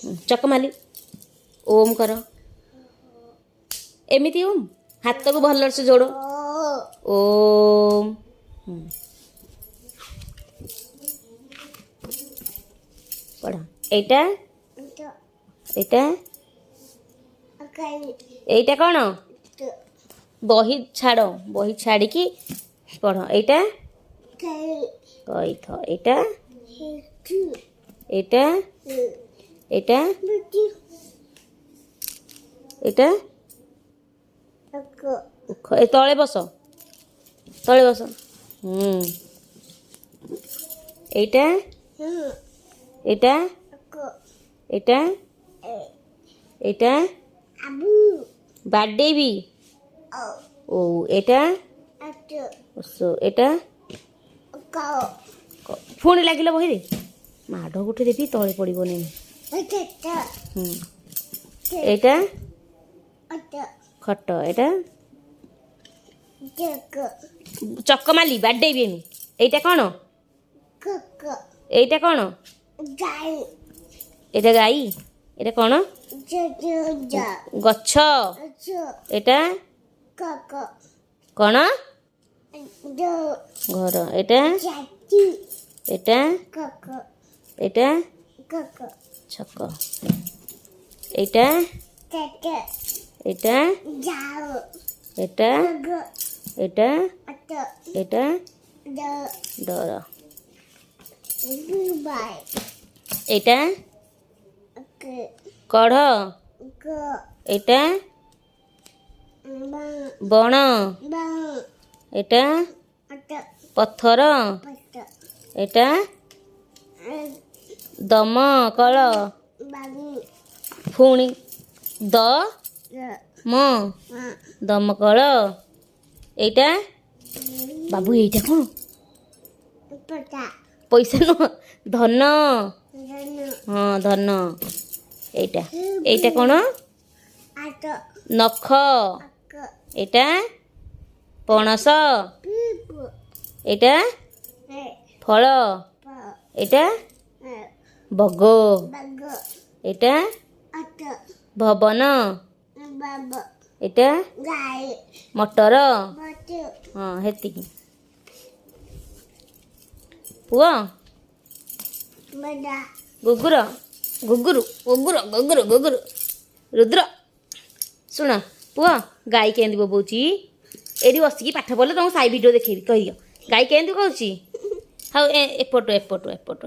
चकमाली ओम कर एमिति ओम हाथ को भल से जोड़ ओम पढ़ एटा एटा एटा कौन बही छाड़ बही छाड़ी की पढ़ एटा कही थ एटा एटा एटा एटा तले बस तले बस एटा एटा एटा एटा बाडे भी ओ एटा सो एटा पुणी लगिल बही रे माड़ गोटे देवी तले पड़ोनी एटा खट एटा चकमाली बाडे भी एटा कौन एटा कौन एटा गाई एटा कौन गछ एटा कौन घर एटा एटा एटा छक एटा एटा एटा एटा एटा डर एटा कढ़ एटा बण एटा पत्थर एटा दमकल पुणी द म दमकल एटा बाबू एटा कौन पैसा नुह धन हाँ धन एटा एटा कौन नख एटा पणस एटा फल एटा बग एटा भवन एटा मटर हाँ हेती पुआ गुगुर गुगुरु गुगुर गुगुर गुगुर रुद्र शुण पुआ गाई केंदी बोबौची एटी बसिकी पाठ पढ़ले तुमको साई भिडियो देखेबी कह गाई केंदी कहूँ हाँ एपट एपट एपट